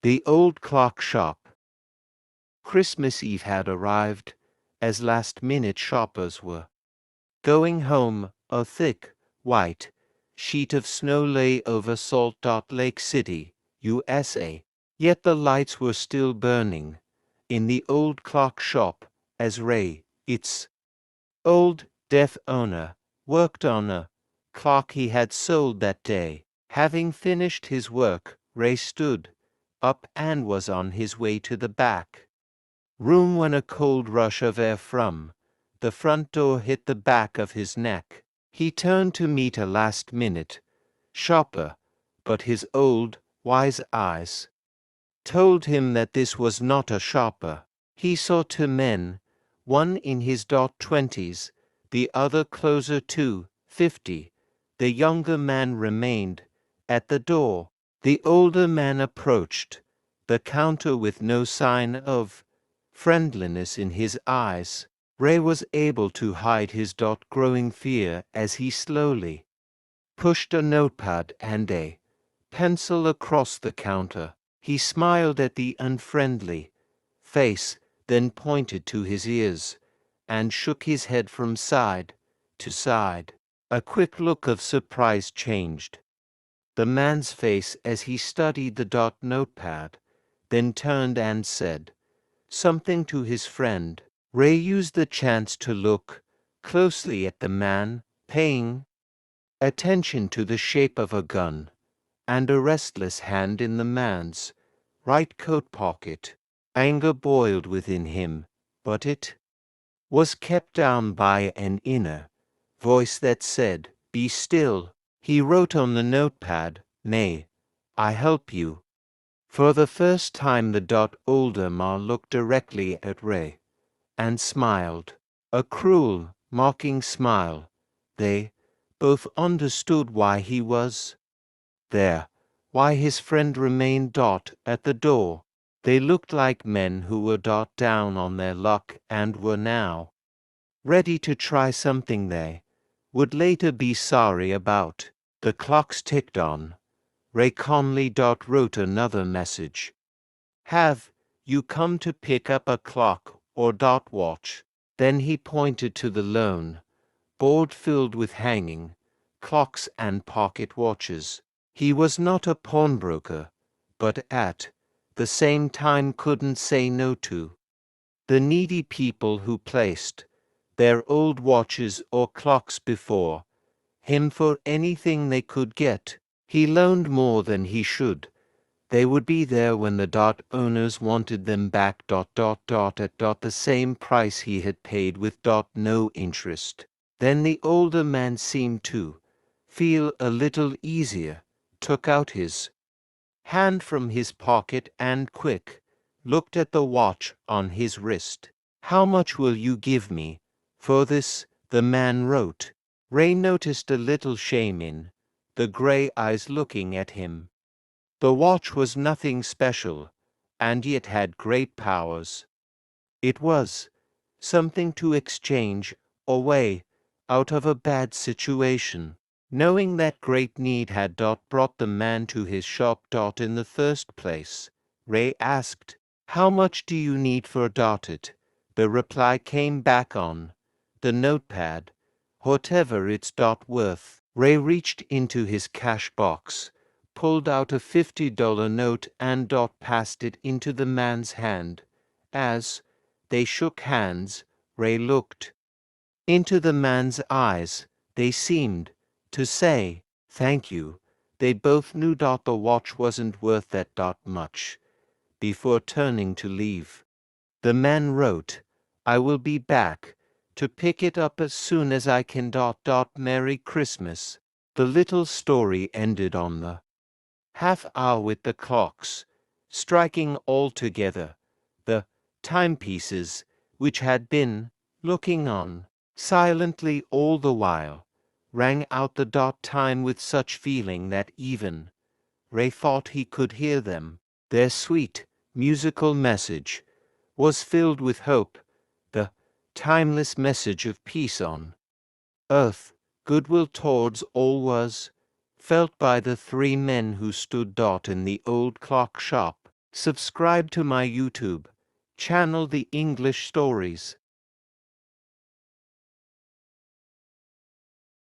The old clock shop. Christmas Eve had arrived, as last-minute shoppers were going home. A thick, white sheet of snow lay over Salt Lake City, USA. Yet the lights were still burning in the old clock shop as Ray, its old, deaf owner, worked on a clock he had sold that day. Having finished his work, Ray stood up and was on his way to the back room when a cold rush of air from the front door hit the back of his neck. He turned to meet a last-minute shopper, but his old, wise eyes told him that this was not a shopper. He saw two men, one in his 20s, the other closer to 50. The younger man remained at the door. The older man approached the counter with no sign of friendliness in his eyes. Ray was able to hide his growing fear as he slowly pushed a notepad and a pencil across the counter. He smiled at the unfriendly face, then pointed to his ears and shook his head from side to side. A quick look of surprise changed the man's face as he studied the notepad, then turned and said something to his friend. Ray used the chance to look closely at the man, paying attention to the shape of a gun and a restless hand in the man's right coat pocket. Anger boiled within him, but it was kept down by an inner voice that said, "Be still." He wrote on the notepad, "May I help you?" For the first time the older man looked directly at Ray and smiled, a cruel, mocking smile. They both understood why he was there, why his friend remained at the door. They looked like men who were down on their luck and were now ready to try something they would later be sorry about. The clocks ticked on. Ray calmly wrote another message. "Have you come to pick up a clock or watch?" Then he pointed to the lone board filled with hanging clocks and pocket watches. He was not a pawnbroker, but at the same time couldn't say no to the needy people who placed their old watches or clocks before him for anything they could get. He loaned more than he should. They would be there when the owners wanted them back at the same price he had paid with no interest. Then the older man seemed to feel a little easier, took out his hand from his pocket and looked at the watch on his wrist. "How much will you give me for this?" the man wrote. Ray noticed a little shame in the gray eyes looking at him. The watch was nothing special, and yet had great powers. It was something to exchange a way out of a bad situation. Knowing that great need had brought the man to his shop in the first place, Ray asked, "How much do you need for it?" The reply came back on the notepad, "Whatever it's worth." Ray reached into his cash box, pulled out a $50 note and passed it into the man's hand. As they shook hands, Ray looked into the man's eyes. They seemed to say, "Thank you." They both knew the watch wasn't worth that much. Before turning to leave, the man wrote, "I will be back to pick it up as soon as I can. Merry Christmas." The little story ended on the half hour with the clocks striking all together. The timepieces, which had been looking on silently all the while, rang out the time with such feeling that even Ray thought he could hear them. Their sweet, musical message was filled with hope, the timeless message of peace on earth, goodwill towards all was felt by the three men who stood in the old clock shop. Subscribe to my YouTube channel, The English Stories.